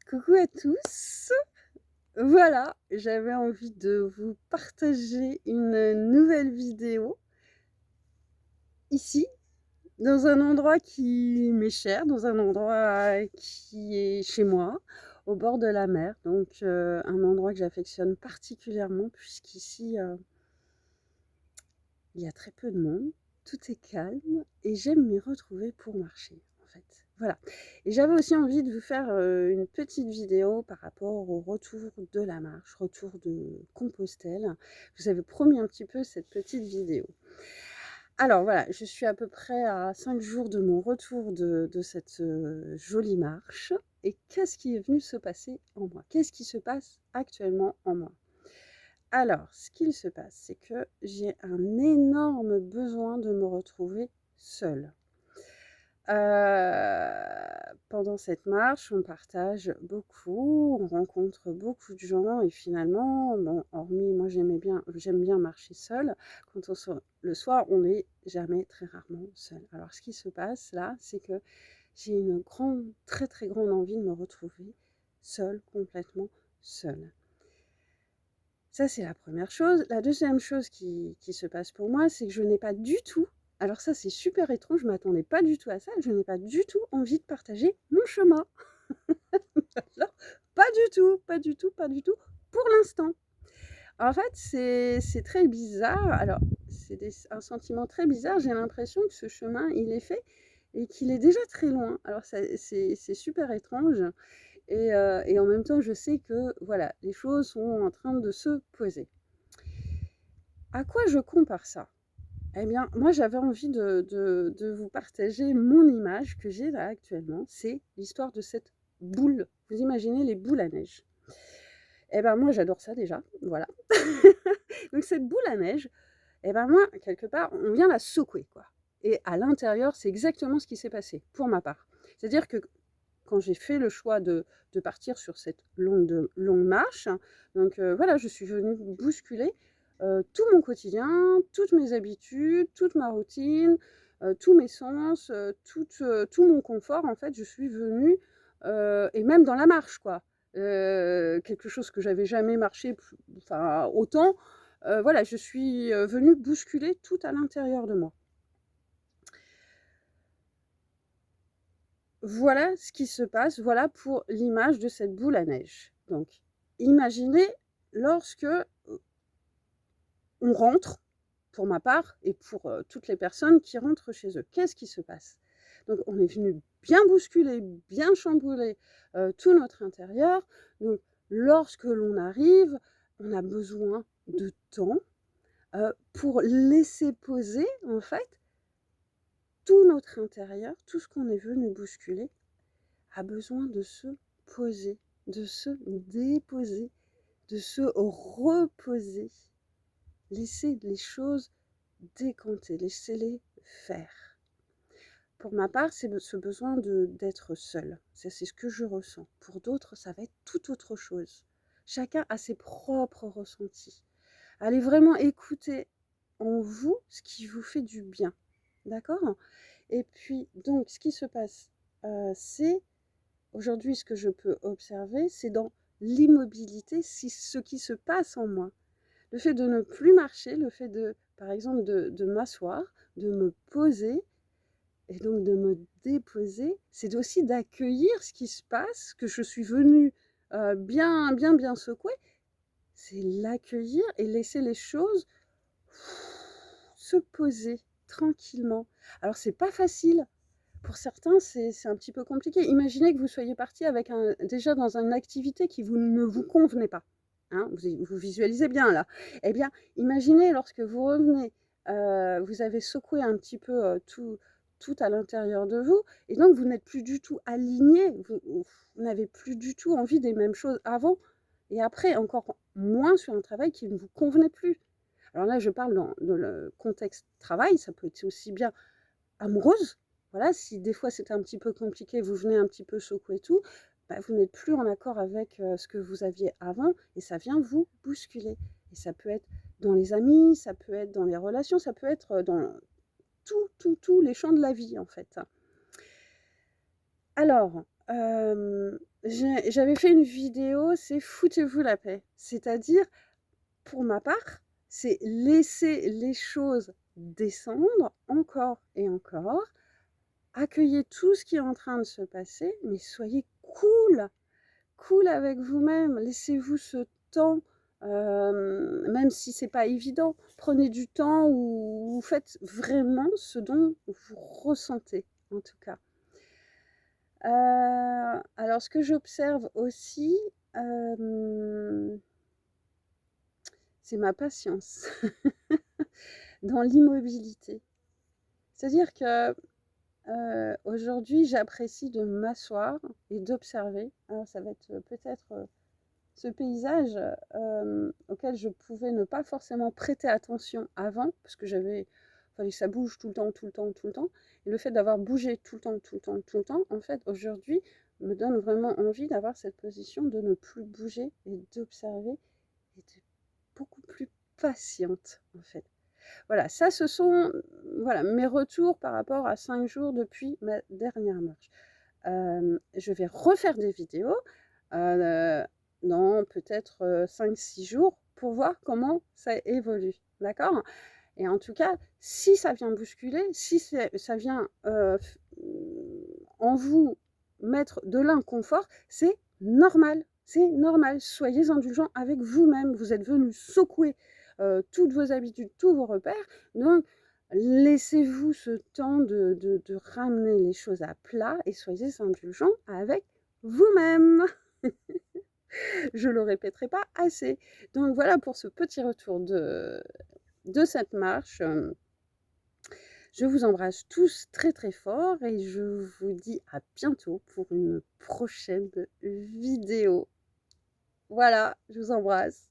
Coucou à tous. Voilà, j'avais envie de vous partager une nouvelle vidéo ici, dans un endroit qui m'est cher, dans un endroit qui est chez moi, au bord de la mer. Donc, un endroit que j'affectionne particulièrement puisqu'ici, il y a très peu de monde, tout est calme et j'aime m'y retrouver pour marcher, en fait. Voilà. Et j'avais aussi envie de vous faire une petite vidéo par rapport au retour de la marche, retour de Compostelle. Je vous avais promis un petit peu cette petite vidéo. Alors voilà, je suis à peu près à 5 jours de mon retour de cette jolie marche. Et qu'est-ce qui est venu se passer en moi? Qu'est-ce qui se passe actuellement en moi? Alors, ce qu'il se passe, c'est que j'ai un énorme besoin de me retrouver seule. Pendant cette marche, on partage beaucoup, on rencontre beaucoup de gens et finalement, bon, hormis moi j'aime bien marcher seule, quand on sort le soir, on n'est jamais très rarement seul. Alors ce qui se passe là, c'est que j'ai une très très grande envie de me retrouver seule, complètement seule. Ça, c'est la première chose. La deuxième chose qui se passe pour moi, c'est que je n'ai pas du tout, alors ça c'est super étrange, je ne m'attendais pas du tout à ça, je n'ai pas du tout envie de partager mon chemin. Alors, pas du tout, pas du tout, pas du tout, pour l'instant. En fait, c'est très bizarre. Alors, un sentiment très bizarre. J'ai l'impression que ce chemin, il est fait et qu'il est déjà très loin. Alors, c'est super étrange. Et en même temps, je sais que voilà, les choses sont en train de se poser. À quoi je compare ça? Eh bien, moi, j'avais envie de vous partager mon image que j'ai là actuellement. C'est l'histoire de cette boule. Vous imaginez les boules à neige? Eh ben moi, j'adore ça déjà, voilà. Donc cette boule à neige, eh ben moi, quelque part, on vient la secouer, quoi. Et à l'intérieur, c'est exactement ce qui s'est passé, pour ma part. C'est-à-dire que quand j'ai fait le choix de partir sur cette longue marche, donc voilà, je suis venue bousculer tout mon quotidien, toutes mes habitudes, toute ma routine, tous mes sens, tout mon confort. En fait, je suis venue, et même dans la marche, quoi. Quelque chose que j'avais jamais marché enfin, autant. Voilà, je suis venue bousculer tout à l'intérieur de moi. Voilà ce qui se passe, voilà pour l'image de cette boule à neige. Donc, imaginez lorsque on rentre, pour ma part et pour toutes les personnes qui rentrent chez eux. Qu'est-ce qui se passe? Donc, on est venu bien bousculer, bien chambouler tout notre intérieur. Donc, lorsque l'on arrive, on a besoin de temps pour laisser poser, en fait, tout notre intérieur, tout ce qu'on est venu bousculer, a besoin de se poser, de se déposer, de se reposer. Laisser les choses décanter, laisser-les faire. Pour ma part, c'est ce besoin d'être seule. C'est ce que je ressens. Pour d'autres, ça va être tout autre chose. Chacun a ses propres ressentis. Allez vraiment écouter en vous ce qui vous fait du bien. D'accord? Et puis, donc, ce qui se passe, c'est aujourd'hui, ce que je peux observer, c'est dans l'immobilité, c'est ce qui se passe en moi. Le fait de ne plus marcher, le fait de, par exemple, de m'asseoir, de me poser et donc de me déposer, c'est aussi d'accueillir ce qui se passe, que je suis venue bien secouer. C'est l'accueillir et laisser les choses se poser tranquillement. Alors, c'est pas facile. Pour certains, c'est un petit peu compliqué. Imaginez que vous soyez parti avec déjà dans une activité qui ne vous convenait pas. Hein, vous visualisez bien là. Eh bien, imaginez lorsque vous revenez, vous avez secoué un petit peu tout à l'intérieur de vous, et donc vous n'êtes plus du tout aligné, vous n'avez plus du tout envie des mêmes choses avant et après, encore moins sur un travail qui ne vous convenait plus. Alors là, je parle dans le contexte travail, ça peut être aussi bien amoureuse. Voilà, si des fois c'était un petit peu compliqué, vous venez un petit peu secouer tout, bah, vous n'êtes plus en accord avec ce que vous aviez avant et ça vient vous bousculer. Et ça peut être dans les amis, ça peut être dans les relations, ça peut être dans tous les champs de la vie en fait. Alors, j'avais fait une vidéo, c'est foutez-vous la paix. C'est-à-dire, pour ma part, c'est laisser les choses descendre encore et encore, accueillez tout ce qui est en train de se passer, mais soyez cool avec vous-même. Laissez-vous ce temps, même si c'est pas évident. Prenez du temps où vous faites vraiment ce dont vous ressentez, en tout cas. Alors ce que j'observe aussi, c'est ma patience dans l'immobilité. C'est-à-dire que, aujourd'hui, j'apprécie de m'asseoir et d'observer. Alors ça va être, peut-être, ce paysage, auquel je pouvais ne pas forcément prêter attention avant, parce que fallait que ça bouge tout le temps, tout le temps, tout le temps. Et le fait d'avoir bougé tout le temps, tout le temps, tout le temps, en fait, aujourd'hui, me donne vraiment envie d'avoir cette position de ne plus bouger et d'observer et d'être beaucoup plus patiente, en fait. Voilà, ça, ce sont voilà, mes retours par rapport à 5 jours depuis ma dernière marche. Je vais refaire des vidéos, dans peut-être 5-6 jours pour voir comment ça évolue, d'accord? Et en tout cas, si ça vient bousculer, si ça vient en vous mettre de l'inconfort, c'est normal, c'est normal. Soyez indulgents avec vous-même. Vous êtes venu secouer toutes vos habitudes, tous vos repères. Donc, laissez-vous ce temps de ramener les choses à plat et soyez indulgents avec vous-même. Je le répéterai pas assez. Donc voilà pour ce petit retour de cette marche. Je vous embrasse tous très très fort et je vous dis à bientôt pour une prochaine vidéo. Voilà, je vous embrasse.